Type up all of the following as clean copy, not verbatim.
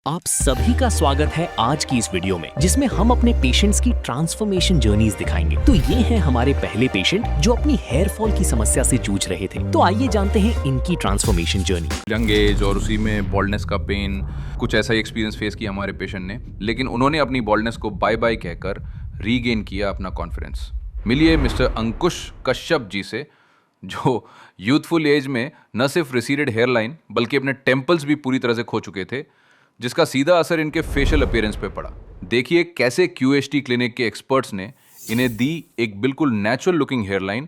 आप सभी का स्वागत है आज की इस वीडियो में, जिसमें हम अपने पेशेंट्स की ट्रांसफॉर्मेशन जर्नीज दिखाएंगे। तो ये हैं हमारे पहले पेशेंट जो अपनी हेयर फॉल की समस्या से जूझ रहे थे। तो आइए जानते हैं इनकी ट्रांसफॉर्मेशन जर्नी। यंग एज और उसी में बॉल्डनेस का पेन, कुछ ऐसा ही एक्सपीरियंस फेस किया हमारे पेशेंट ने, लेकिन उन्होंने अपनी बॉल्डनेस को बाय बाय कहकर रीगेन किया अपना कॉन्फिडेंस। मिलिए मिस्टर अंकुश कश्यप जी से, जो यूथफुल एज में न सिर्फ रिसीडेड हेयर लाइन बल्कि अपने टेम्पल्स भी पूरी तरह से खो चुके थे, जिसका सीधा असर इनके फेशियल अपीयरेंस पे पड़ा। देखिए कैसे QHT क्लिनिक के एक्सपर्ट्स ने इन्हें दी एक बिल्कुल नेचुरल लुकिंग हेयर लाइन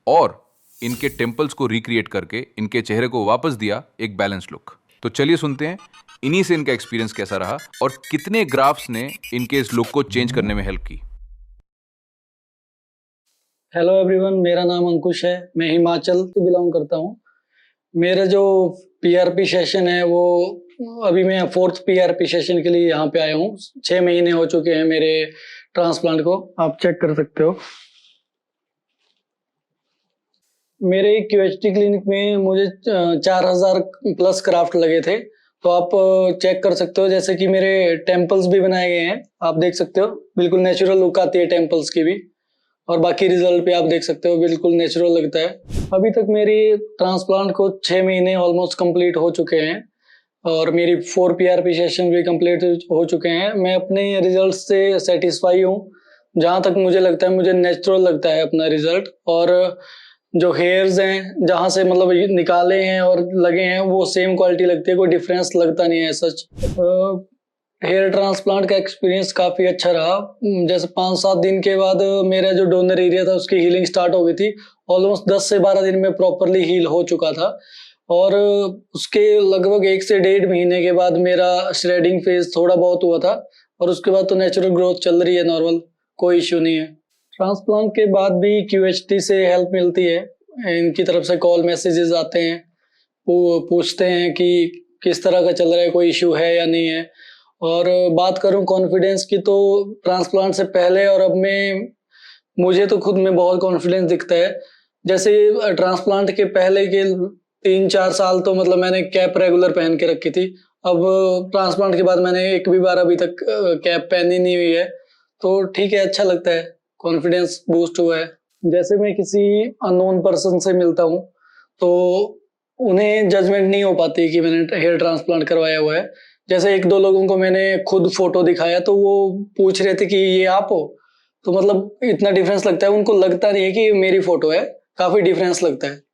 और इनके टेम्पल्स को रिक्रिएट करके इनके चेहरे को वापस दिया एक बैलेंस लुक। तो चलिए सुनते हैं इन्हीं से इनका एक्सपीरियंस कैसा रहा और कितने ग्राफ्स ने इनके इस लुक को चेंज करने में हेल्प की। हेलो एवरीवन, मेरा नाम अंकुश है। मैं हिमाचल से बिलोंग करता हूँ। मेरा जो PRP सेशन है वो अभी मैं 4th PRP सेशन के लिए यहाँ पे आया हूँ। 6 महीने हो चुके हैं मेरे ट्रांसप्लांट को, आप चेक कर सकते हो। मेरे QHT क्लिनिक में मुझे 4000 प्लस क्राफ्ट लगे थे। तो आप चेक कर सकते हो, जैसे कि मेरे टेम्पल्स भी बनाए गए हैं, आप देख सकते हो। बिल्कुल नेचुरल लुक आती है टेम्पल्स की भी, और बाकी रिजल्ट पे आप देख सकते हो बिल्कुल नेचुरल लगता है। अभी तक मेरी ट्रांसप्लांट को 6 महीने ऑलमोस्ट कंप्लीट हो चुके हैं और मेरी 4 PRP सेशन भी कंप्लीट हो चुके हैं। मैं अपने रिजल्ट से सेटिस्फाई हूँ। जहाँ तक मुझे लगता है, मुझे नेचुरल लगता है अपना रिजल्ट। और जो हेयर्स हैं जहाँ से मतलब निकाले हैं और लगे हैं वो सेम क्वालिटी लगती है, कोई डिफरेंस लगता नहीं है सच। हेयर ट्रांसप्लांट का एक्सपीरियंस काफ़ी अच्छा रहा। जैसे 5-7 दिन के बाद मेरा जो डोनर एरिया था उसकी हीलिंग स्टार्ट हो गई थी। ऑलमोस्ट 10 से 12 दिन में प्रॉपरली हील हो चुका था। और उसके लगभग 1 से 1.5 महीने के बाद मेरा श्रेडिंग फेज थोड़ा बहुत हुआ था, और उसके बाद तो नेचुरल ग्रोथ चल रही है नॉर्मल, कोई इश्यू नहीं है। ट्रांसप्लांट के बाद भी QHT से हेल्प मिलती है। इनकी तरफ से कॉल मैसेजेस आते हैं, पूछते हैं कि किस तरह का चल रहा है, कोई इश्यू है या नहीं है। और बात करूं कॉन्फिडेंस की, तो ट्रांसप्लांट से पहले और अब में मुझे तो खुद में बहुत कॉन्फिडेंस दिखता है। जैसे ट्रांसप्लांट के पहले के 3-4 साल तो मतलब मैंने कैप रेगुलर पहन के रखी थी। अब ट्रांसप्लांट के बाद मैंने एक भी बार अभी तक कैप पहनी नहीं हुई है। तो ठीक है, अच्छा लगता है, कॉन्फिडेंस बूस्ट हुआ है। जैसे मैं किसी अननोन पर्सन से मिलता हूँ तो उन्हें जजमेंट नहीं हो पाती कि मैंने हेयर ट्रांसप्लांट करवाया हुआ है। जैसे 1-2 लोगों को मैंने खुद फोटो दिखाया तो वो पूछ रहे थे कि ये आप हो। तो मतलब इतना डिफरेंस लगता है, उनको लगता नहीं है कि ये मेरी फोटो है, काफी डिफरेंस लगता है।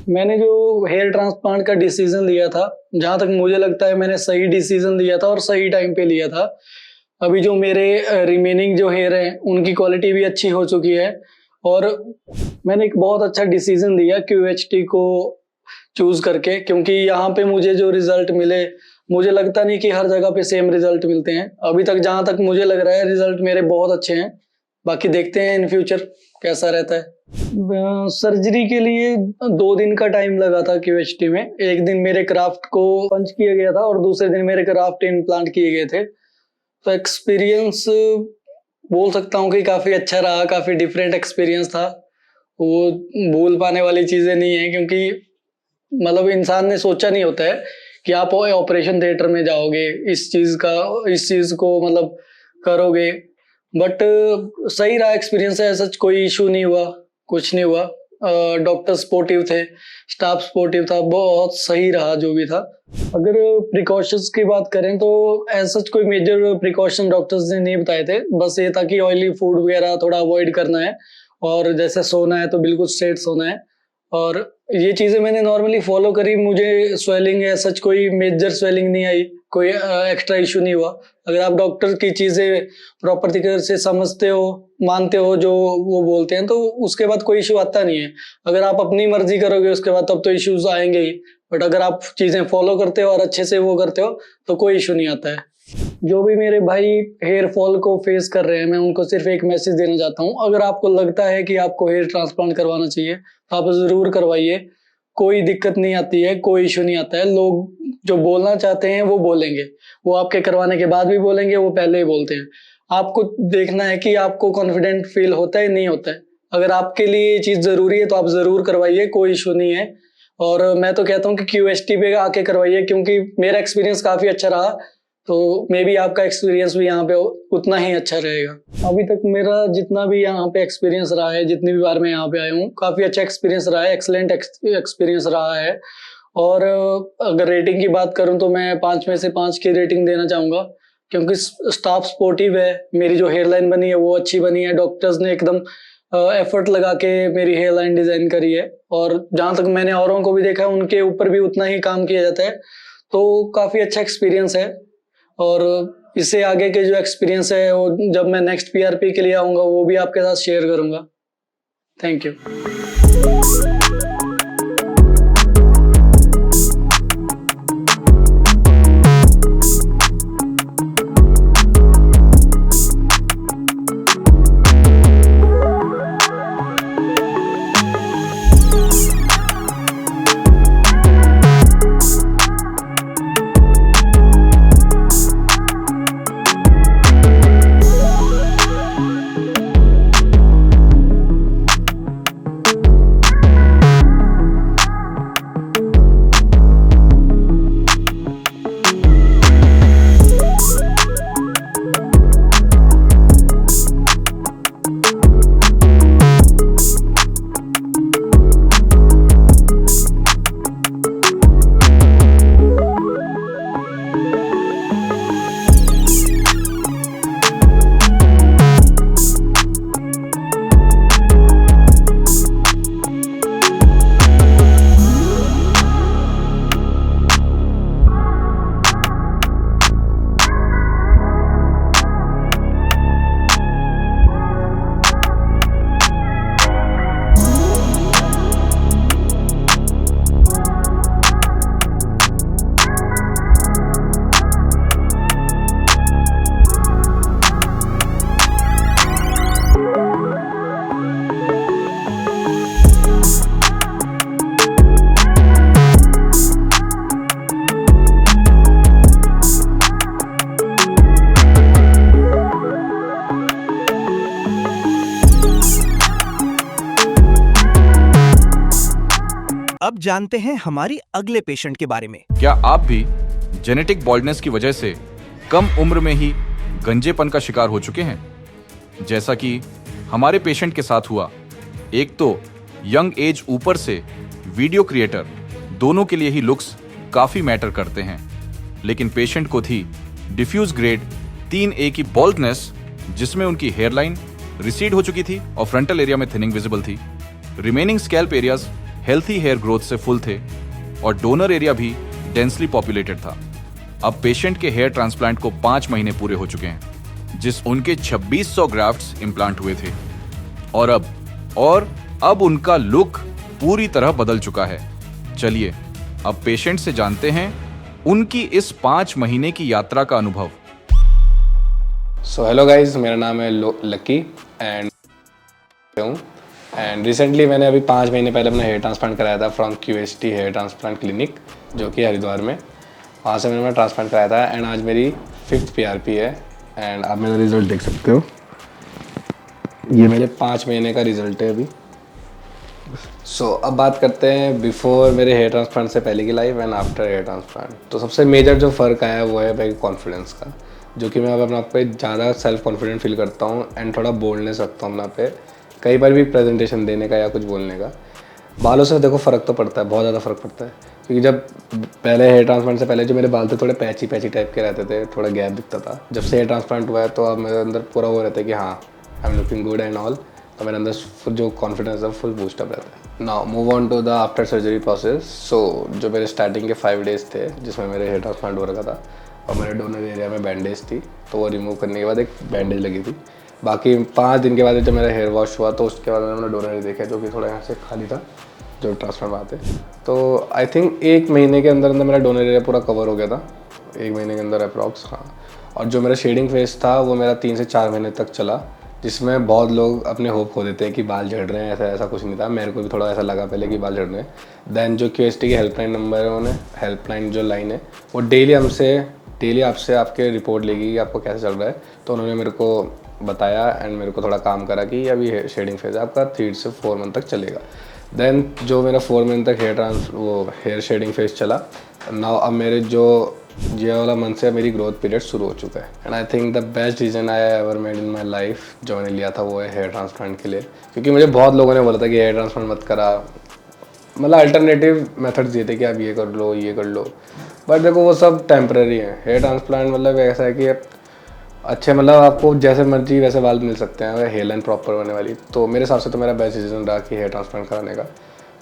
मैंने जो हेयर ट्रांसप्लांट का डिसीजन लिया था, जहां तक मुझे लगता है मैंने सही डिसीजन लिया था और सही टाइम पे लिया था। अभी जो मेरे रिमेनिंग जो हेयर है उनकी क्वालिटी भी अच्छी हो चुकी है, और मैंने एक बहुत अच्छा डिसीजन लिया QHT को चूज करके, क्योंकि यहाँ पे मुझे जो रिजल्ट मिले, मुझे लगता नहीं कि हर जगह पे सेम रिजल्ट मिलते हैं। अभी तक जहां तक मुझे लग रहा है रिजल्ट मेरे बहुत अच्छे हैं। बाकी देखते हैं इन फ्यूचर कैसा रहता है। सर्जरी के लिए 2 दिन का टाइम लगा था QHT में। एक दिन मेरे क्राफ्ट को पंच किया गया था और दूसरे दिन मेरे क्राफ्ट इम्प्लांट किए गए थे। तो एक्सपीरियंस बोल सकता हूँ कि काफी अच्छा रहा, काफी डिफरेंट एक्सपीरियंस था। वो भूल पाने वाली चीजें नहीं है, क्योंकि मतलब इंसान ने सोचा नहीं होता है कि आप ऑपरेशन थिएटर में जाओगे, इस चीज को मतलब करोगे। बट सही रहा एक्सपीरियंस है, सच कोई इशू नहीं हुआ, कुछ नहीं हुआ। डॉक्टर सपोर्टिव थे, स्टाफ सपोर्टिव था, बहुत सही रहा जो भी था। अगर प्रिकॉशंस की बात करें तो ऐसा कोई मेजर प्रिकॉशन डॉक्टर्स ने नहीं बताए थे। बस ये था कि ऑयली फूड वगैरह थोड़ा अवॉइड करना है, और जैसे सोना है तो बिल्कुल स्ट्रेट सोना है। और ये चीजें मैंने नॉर्मली फॉलो करी। मुझे स्वेलिंग है सच, कोई मेजर स्वेलिंग नहीं आई, कोई एक्स्ट्रा इशू नहीं हुआ। अगर आप डॉक्टर की चीजें प्रॉपर तरीके से समझते हो, मानते हो जो वो बोलते हैं, तो उसके बाद कोई इशू आता नहीं है। अगर आप अपनी मर्जी करोगे उसके बाद, तब तो इश्यूज आएंगे ही। बट अगर आप चीजें फॉलो करते हो और अच्छे से वो करते हो तो कोई इशू नहीं आता है। जो भी मेरे भाई हेयर फॉल को फेस कर रहे हैं, मैं उनको सिर्फ एक मैसेज देना चाहता हूँ। अगर आपको लगता है कि आपको हेयर ट्रांसप्लांट करवाना चाहिए तो आप जरूर करवाइए। कोई दिक्कत नहीं आती है, कोई इशू नहीं आता है। लोग जो बोलना चाहते हैं वो बोलेंगे, वो आपके करवाने के बाद भी बोलेंगे, वो पहले ही बोलते हैं। आपको देखना है कि आपको कॉन्फिडेंट फील होता है नहीं होता है। अगर आपके लिए ये चीज जरूरी है तो आप जरूर करवाइए, कोई इशू नहीं है। और मैं तो कहता हूँ कि QHT पे आके करवाइए, क्योंकि मेरा एक्सपीरियंस काफी अच्छा रहा। तो मे बी आपका एक्सपीरियंस भी यहाँ पे उतना ही अच्छा रहेगा। अभी तक मेरा जितना भी यहाँ पे एक्सपीरियंस रहा है, जितनी भी बार मैं यहाँ पे आया हूँ, काफ़ी अच्छा एक्सपीरियंस रहा है, एक्सलेंट एक्सपीरियंस रहा है। और अगर रेटिंग की बात करूँ तो मैं 5 में से 5 की रेटिंग देना चाहूँगा, क्योंकि स्टाफ सपोर्टिव है, मेरी जो हेयर लाइन बनी है वो अच्छी बनी है, डॉक्टर्स ने एकदम एफर्ट लगा के मेरी हेयर लाइन डिज़ाइन करी है। और जहाँ तक मैंने औरों को भी देखा है, उनके ऊपर भी उतना ही काम किया जाता है, तो काफ़ी अच्छा एक्सपीरियंस है। और इससे आगे के जो एक्सपीरियंस है वो जब मैं नेक्स्ट पीआरपी के लिए आऊँगा वो भी आपके साथ शेयर करूँगा। Thank you. अब जानते हैं हमारी अगले पेशेंट के बारे में। क्या आप भी जेनेटिक बॉल्डनेस की वजह से कम उम्र में ही गंजेपन का शिकार हो चुके हैं, जैसा कि हमारे पेशेंट के साथ हुआ? एक तो यंग एज, ऊपर से वीडियो क्रिएटर, दोनों के लिए ही लुक्स काफी मैटर करते हैं। लेकिन पेशेंट को थी डिफ्यूज ग्रेड 3A की बॉल्डनेस, जिसमें उनकी हेयरलाइन रिसीड हो चुकी थी और फ्रंटल एरिया में थिनिंग विजिबल थी। Remaining scalp areas healthy hair growth से फुल थे और डोनर एरिया भी डेंसली पॉपुलेटेड था। अब पेशेंट के हेयर ट्रांसप्लांट को 5 महीने पूरे हो चुके हैं, जिस उनके 2600 ग्राफ्ट्स इम्प्लांट हुए थे और अब उनका लुक पूरी तरह बदल चुका है। चलिए अब पेशेंट से जानते हैं उनकी इस 5 महीने की यात्रा का अनुभव। सो हेलो गाइज, मेरा नाम है लकी एंड रिसेंटली मैंने अभी 5 महीने पहले अपना हेयर ट्रांसप्लांट कराया था from QST hair transplant clinic, जो कि हरिद्वार में। वहाँ से मैंने ट्रांसप्लांट कराया था एंड आज मेरी 5th PRP है एंड आप मेरा रिजल्ट देख सकते हो। ये मेरे 5 महीने का रिजल्ट है अभी। सो अब बात करते हैं बिफोर मेरे हेयर ट्रांसप्लांट से पहले की life and after hair transplant. तो सबसे मेजर जो फ़र्क आया वो है भाई कॉन्फिडेंस का, जो कि मैं अब अपने आप पे ज़्यादा सेल्फ कॉन्फिडेंट फील करता हूँ एंड थोड़ा बोल्डनेस रखता हूँ अपना पे, कई बार भी प्रेजेंटेशन देने का या कुछ बोलने का। बालों से देखो फ़र्क तो पड़ता है, बहुत ज़्यादा फ़र्क पड़ता है, क्योंकि जब पहले हेयर ट्रांसप्लांट से पहले जो मेरे बाल थे थोड़े पैची टाइप के रहते थे, थोड़ा गैप दिखता था। जब से हेयर ट्रांसप्लांट हुआ है तो अब मेरे अंदर पूरा वो रहता है कि हाँ I am looking good and all, तो मेरे अंदर जो कॉन्फिडेंस है फुल बूस्टअप रहता है। Now move on to the after surgery process. So जो मेरे स्टार्टिंग के 5 डेज़ थे जिसमें मेरे हेयर ट्रांसप्लांट हो रखा था और मेरे डोनर एरिया में बैंडेज थी, तो वो रिमूव करने के बाद एक बैंडेज लगी थी। बाकी 5 दिन के बाद जब मेरा हेयर वॉश हुआ तो उसके बाद मैंने डोनर एरिया देखा, जो कि थोड़ा यहाँ से खाली था, जो ट्रांसप्लांट आते। तो आई थिंक 1 महीने के अंदर मेरा डोनर एरिया पूरा कवर हो गया था, 1 महीने के अंदर अप्रॉक्स। हाँ, और जो मेरा शेडिंग फेस था वो मेरा 3 से 4 महीने तक चला, जिसमें बहुत लोग अपने होप खो देते हैं कि बाल झड़ रहे हैं। ऐसा कुछ नहीं था, मेरे को भी थोड़ा ऐसा लगा पहले कि बाल झड़ रहे हैं। देन जो QST की हेल्पलाइन नंबर है, उन्हें हेल्पलाइन जो लाइन है वो डेली आपसे आपके रिपोर्ट लेगी कि आपको कैसे चल रहा है। तो उन्होंने मेरे को बताया एंड मेरे को थोड़ा काम करा कि अभी शेडिंग फेज आपका 3 से 4 मंथ तक चलेगा। देन जो मेरा 4 मंथ तक हेयर शेडिंग फेज चला। नाउ अब मेरे जो ये वाला मंथ से मेरी ग्रोथ पीरियड शुरू हो चुका है। And I think the best decision I ever made in my life जो मैंने लिया था वो है हेयर ट्रांसप्लांट के लिए, क्योंकि मुझे बहुत लोगों ने बोला था कि हेयर ट्रांसप्लांट मत करा, मतलब अल्टरनेटिव मेथड्स ये थे कि आप ये कर लो, बट देखो वो सब टेम्पररी है। हेयर ट्रांसप्लांट मतलब ऐसा है कि अच्छे मतलब आपको जैसे मर्जी वैसे बाल मिल सकते हैं, हेयर लाइन प्रॉपर होने वाली। तो मेरे हिसाब से तो मेरा बेस्ट डिसीजन रहा कि हेयर ट्रांसप्लांट कराने का,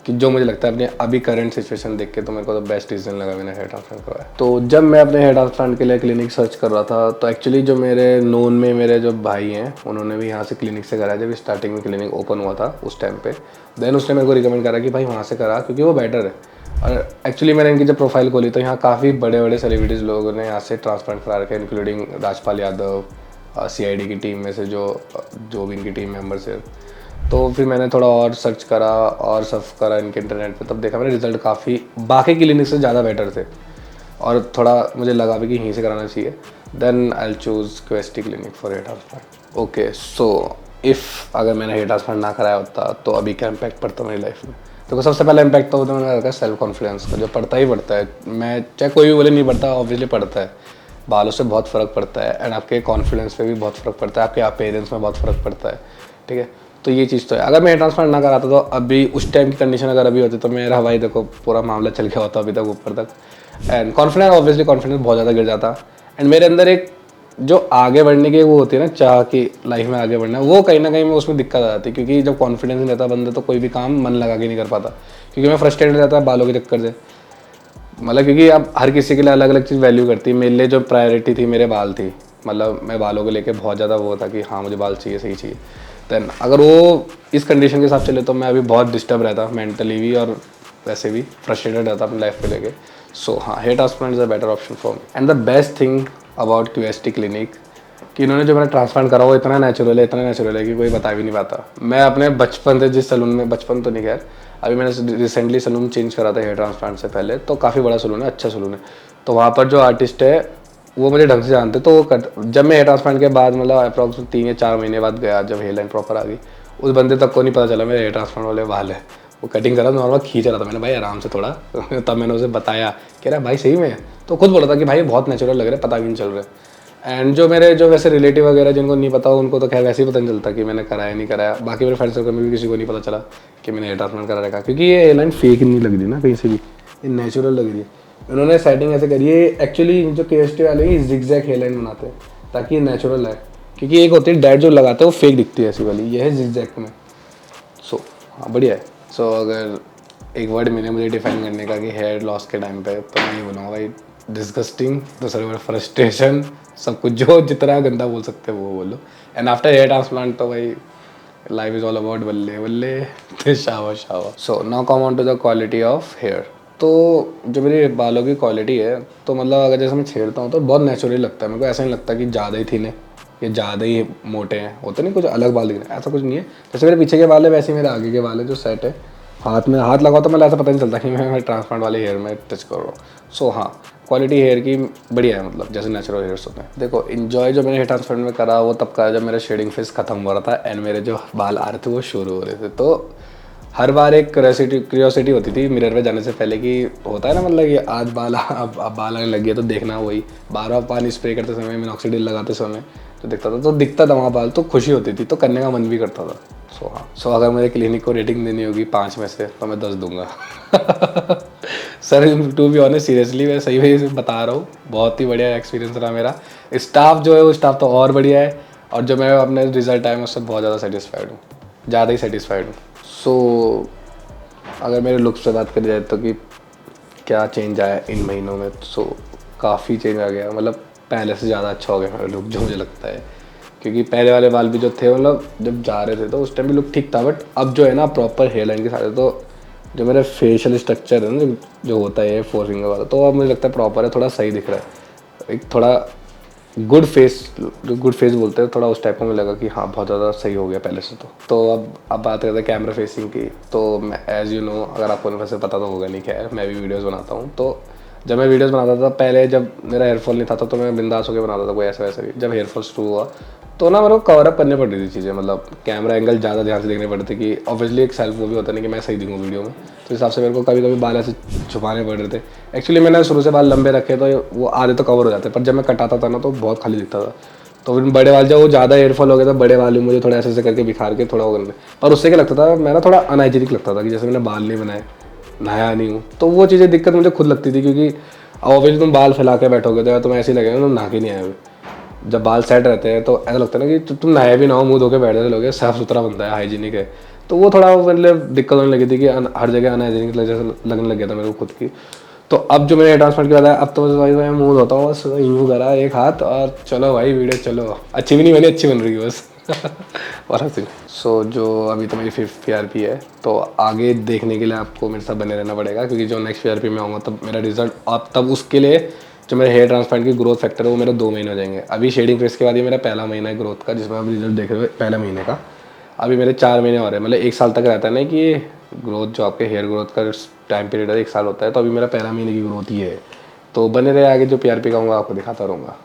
कि जो मुझे लगता है अपने अभी करंट सिचुएशन देख के तो मेरे को तो बेस्ट डिसीजन लगा मैंने हेयर ट्रांसप्लांट करवाया। तो जब मैं अपने हेयर ट्रांसप्लांट के लिए क्लिनिक सर्च कर रहा था तो एक्चुअली जो मेरे नोन में मेरे जो भाई हैं उन्होंने भी यहाँ से क्लिनिक से कराया, जब स्टार्टिंग में क्लिनिक ओपन हुआ था उस टाइम पे। देन उसने मेरे को रिकमेंड करा कि भाई वहाँ से करा क्योंकि वो बेटर है। और एक्चुअली मैंने इनकी जब प्रोफाइल खोली तो यहाँ काफ़ी बड़े बड़े सेलिब्रिटीज़ लोगों ने यहाँ से ट्रांसप्लांट करा रखे, इंक्लूडिंग राजपाल यादव, CID की टीम में से जो भी इनकी टीम मेंबर्स है। तो फिर मैंने थोड़ा और सर्च करा और सर्फ करा इनके इंटरनेट पे, तब देखा मैंने रिजल्ट काफ़ी बाकी क्लिनिक से ज़्यादा बेटर थे और थोड़ा मुझे लगा भी कि यहीं से कराना चाहिए। Then I choose QST clinic for hair transplant. Okay, so if अगर मैंने हेयर ट्रांसप्लांट ना कराया होता तो अभी क्या इम्पैक्ट पड़ता मेरी लाइफ में? तो सबसे पहला इम्पैक्ट तो मैंने रखा सेल्फ कॉन्फिडेंस का, जो पड़ता ही पड़ता है। मैं चाहे कोई भी बोले नहीं पड़ता, ऑब्वियसली पड़ता है। बालों से बहुत फ़र्क पड़ता है एंड आपके कॉन्फिडेंस पे भी बहुत फ़र्क पड़ता है, आपके अपीयरेंस में बहुत फ़र्क पड़ता है, ठीक है। तो ये चीज़ तो है। अगर मैं हेयर ट्रांसप्लांट ना कराता तो अभी उस टाइम की कंडीशन अगर अभी होती तो मेरा भाई देखो पूरा मामला चल गया होता अभी तक ऊपर तक। एंड कॉन्फिडेंस ऑब्वियसली कॉन्फिडेंस बहुत ज़्यादा गिर जाता। एंड मेरे अंदर एक जो आगे बढ़ने की वो होती है ना चाह कि लाइफ में आगे बढ़ना, वो कहीं ना कहीं में उसमें दिक्कत आ जाती है, क्योंकि जब कॉन्फिडेंस नहीं रहता बंदे तो कोई भी काम मन लगा के नहीं कर पाता। क्योंकि मैं फ्रस्ट्रेटेड रहता है बालों के चक्कर से, मतलब क्योंकि अब हर किसी के लिए अलग अलग चीज़ वैल्यू करती है। मेरे लिए जो प्रायोरिटी थी मेरे बाल थी, मतलब मैं बालों को लेके बहुत ज़्यादा वो था कि हाँ मुझे बाल चाहिए, सही चाहिए। देन अगर वो इस कंडीशन के साथ चले तो मैं अभी बहुत डिस्टर्ब रहता मेंटली भी और वैसे भी फ्रस्ट्रेटेड रहता अपनी लाइफ को लेके। सो हाँ, hair transplant is a better option for me. And the best thing about QST clinic कि इन्होंने जो मैंने ट्रांसप्लांट करा वो इतना नेचुरल है कि कोई बता भी नहीं पाता। मैं अपने बचपन से जिस सैलून में, बचपन तो नहीं खैर, अभी मैंने रिसेंटली सैलून चेंज करा था हेयर ट्रांसप्लांट से पहले, तो काफ़ी बड़ा सैलून है, अच्छा सैलून है। तो वहाँ पर जो आर्टिस्ट है वो मुझे ढंग से जानते, तो वो जब मैं हेयर ट्रांसप्लांट के बाद मतलब अप्रॉक्स 3 या 4 महीने बाद गया, जब हेयर लाइन प्रॉपर आ गई, उस बंदे तक को नहीं पता चला मेरे हेयर ट्रांसप्लांट वाले बाल है। वो कटिंग करा नॉर्मल खींच रहा था, मैंने भाई आराम से थोड़ा तब मैंने उसे बताया, कह रहा भाई सही में, तो खुद बोला था कि भाई बहुत नेचुरल लग रहा है, पता भी नहीं चल रहा है। एंड जो मेरे जो वैसे रिलेटिव वगैरह जिनको नहीं पता उनको तो खैर वैसे ही पता नहीं चलता कि मैंने कराया नहीं कराया। बाकी मेरे फ्रेंड सर्कल में भी किसी को नहीं पता चला कि मैंने हेयर ट्रांसप्लांट करा रखा, क्योंकि ये एयरलाइन फेक नहीं लग रही ना कहीं से भी, ये नेचुरल लग रही है। उन्होंने सेटिंग ऐसे करी है, एक्चुअली जो QST वाले हैं जिगजैग हेयर लाइन बनाते हैं ताकि ये नेचुरल है, क्योंकि एक होती है डेड जो लगाते हैं वो फेक दिखती है ऐसी वाली, ये है जिगजैग में। सो हाँ बढ़िया है। सो अगर एक वर्ड मिले मुझे डिफाइन करने का कि हेयर लॉस के टाइम पे, तो मैं ये बोलूँगा भाई डिस्गस्टिंग, दूसरे वर्ड फ्रस्ट्रेशन, सब कुछ जो जितना गंदा बोल सकते हैं वो बोलो। एंड आफ्टर हेयर ट्रांसप्लांट तो भाई लाइफ इज़ ऑल अबाउट बल्ले बल्ले शावा शावा। So now come on to the quality of hair. तो जो मेरे बालों की क्वालिटी है, तो मतलब अगर जैसे मैं छेड़ता हूँ तो बहुत नेचुरली लगता है मेरे को, ऐसा नहीं लगता कि ज़्यादा ही थिन है या ज़्यादा ही मोटे हैं, होते नहीं कुछ अलग बाल दिख रहे हैं, ऐसा कुछ नहीं है। जैसे मेरे पीछे के बाल है वैसे ही मेरे आगे के बाल है जो सेट है। हाथ में हाथ लगाओ तो मतलब ऐसा पता नहीं चलता कि मैं ट्रांसप्लांट वाले हेयर में टच कर रहा हूँ। सो हाँ, क्वालिटी हेयर की बढ़िया है, मतलब जैसे नेचुरल हेयर्स होते हैं। देखो इन्जॉय जो मैंने हेयर ट्रांसप्लांट में करा वो तब करा जब मेरा शेडिंग फेस खत्म हो रहा था एंड मेरे जो बाल आ रहे थे वो शुरू हो रहे थे। तो हर बार एक क्यूरियोसिटी होती थी मिरर में जाने से पहले कि होता है ना, मतलब कि आज बाल अब बाल आने लग गया तो देखना, वही बार बार पानी स्प्रे करते समय, मिनॉक्सिडिल लगाते समय तो दिखता था वहाँ बाल, तो खुशी होती थी, तो करने का मन भी करता था। सो अगर मेरे क्लिनिक को रेटिंग देनी होगी 5 में से तो मैं 10 दूंगा। Sir to be honest seriously मैं सही बता रहा हूँ, बहुत ही बढ़िया एक्सपीरियंस रहा मेरा। स्टाफ जो है वो स्टाफ तो और बढ़िया है, और जो मैं अपने रिजल्ट आए मैं उससे बहुत ज़्यादा सेटिस्फाइड हूँ, ज़्यादा ही सेटिस्फाइड हूँ। सो अगर मेरे लुक्स से बात करी जाए तो कि क्या चेंज आया इन महीनों में, सो काफ़ी चेंज आ गया, मतलब पहले से ज़्यादा अच्छा हो गया मेरा लुक जो मुझे लगता है। क्योंकि पहले वाले बाल भी जो थे मतलब जब जा रहे थे तो उस टाइम भी लुक ठीक था, बट अब जो है ना प्रॉपर हेयर लाइन के साथ, तो जो मेरा फेशियल स्ट्रक्चर है ना जो होता है 4 फिंगर वाला, तो अब मुझे लगता है प्रॉपर है, थोड़ा सही दिख रहा है, एक थोड़ा गुड फेस, जो गुड फेस बोलते हैं, थोड़ा उस टाइप का मुझे लगा कि हाँ बहुत ज़्यादा सही हो गया पहले से। तो अब बात करते हैं कैमरा फेसिंग की। तो मैं एज़ यू नो, अगर आपको वैसे पता तो होगा नहीं, खैर मैं भी वीडियोज़ बनाता हूँ। तो जब मैं वीडियोज़ बनाता था पहले, जब मेरा हेयरफॉल नहीं था तो मैं बिंदास होकर बनाता था, कोई ऐसा वैसा भी। जब हेयरफॉल शुरू हुआ तो ना मेरे को कवर अप करने पड़ रही थी चीज़ें, मतलब कैमरा एंगल ज़्यादा ध्यान से देखने पड़ते थे कि ऑब्वियसली एक सेल्फ वो भी होता नहीं कि मैं सही दिखूँ वीडियो में, तो हिसाब से मेरे को कभी कभी बाल ऐसे छुपाने पड़ रहे थे। एक्चुअली मैंने शुरू से बाल लंबे रखे तो वो आधे तो कवर हो जाते, पर जब मैं कटाता था ना तो बहुत खाली दिखता था। तो फिर बड़े बाल जब वो ज़्यादा एयरफॉल हो गया था, बड़े बाल भी मुझे थोड़ा ऐसे ऐसे करके बिखार के थोड़ा वो करने, और उससे क्या लगता था मैं ना थोड़ा अनहाइजीनिक लगता था कि जैसे मैंने बाल नहीं बनाए, नहाया नहीं हूँ। तो वो चीज़ें दिक्कत मुझे खुद लगती थी, क्योंकि ऑब्वियसली तुम बाल फैला के बैठोगे तो तुम्हें ऐसे ही लगेगा तुम नहा के नहीं आए हुए। जब बाल सेट रहते हैं तो ऐसा लगता है ना कि तुम नहाए भी ना हो, मुँह धो के बैठ जाते लोगे, साफ़ सुथरा बनता है, हाइजीनिक है। तो वो थोड़ा मतलब दिक्कत होने लगी थी कि हर जगह अनहाइजीनिक लगने लग गया था मेरे को खुद की। तो अब जो मैंने हेयर ट्रांसप्लांट किया था, अब तो बस भाई मैं मुँह धोता हूँ, बस यूँ करा एक हाथ और चलो भाई वीडियो चलो, अच्छी भी नहीं बनी, अच्छी बन रही है बस। और हंसी। सो जो अभी तो मेरी 5th PRP है, तो आगे देखने के लिए आपको मेरे साथ बने रहना पड़ेगा, क्योंकि जो नेक्स्ट PRP में आऊँगा तब मेरा रिजल्ट, अब तब उसके लिए जो मेरे हेयर ट्रांसप्लांट की ग्रोथ फैक्टर है वो मेरा 2 महीने हो जाएंगे। अभी शेडिंग फेस के बाद ये मेरा पहला महीना है ग्रोथ का, जिसमें आप रिजल्ट देख रहे हो पहले महीने का। अभी मेरे 4 महीने और है, मतलब 1 साल तक रहता है ना कि ग्रोथ, जो आपके हेयर ग्रोथ का टाइम पीरियड है 1 साल होता है, तो अभी मेरा पहला महीने की ग्रोथ ही है। तो बने रहे, आगे जो PRP का होगा आपको दिखाता रहूँगा।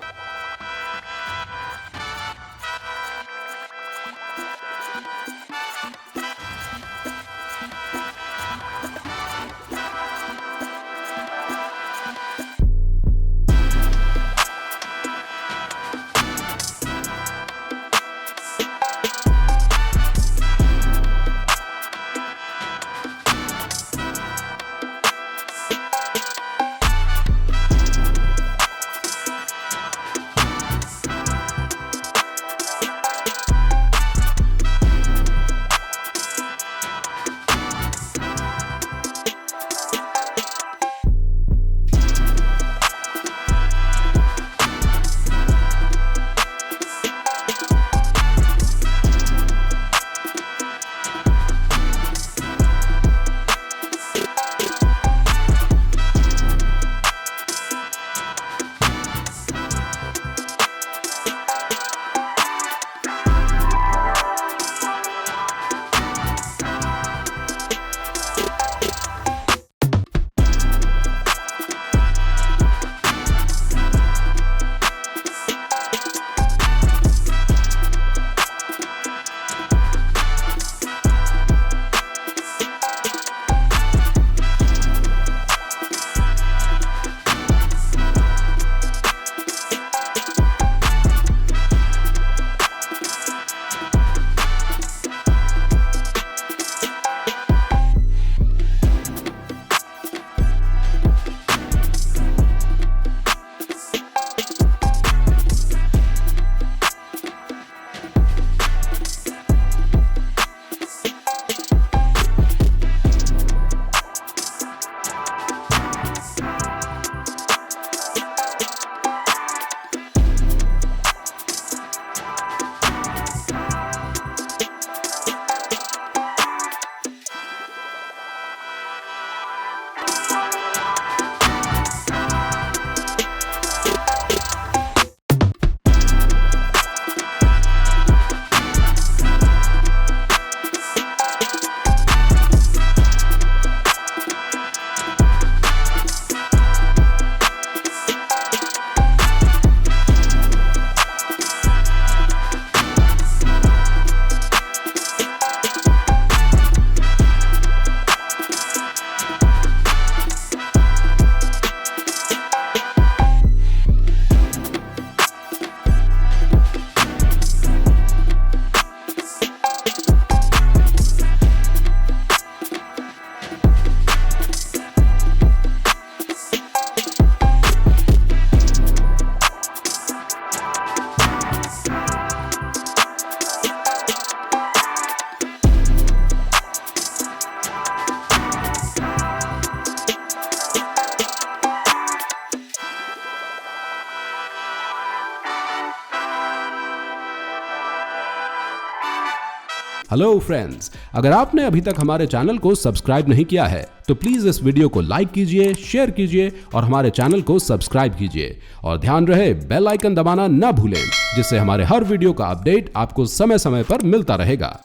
हेलो फ्रेंड्स, अगर आपने अभी तक हमारे चैनल को सब्सक्राइब नहीं किया है तो प्लीज इस वीडियो को लाइक कीजिए, शेयर कीजिए और हमारे चैनल को सब्सक्राइब कीजिए। और ध्यान रहे बेल आइकन दबाना ना भूलें, जिससे हमारे हर वीडियो का अपडेट आपको समय समय पर मिलता रहेगा।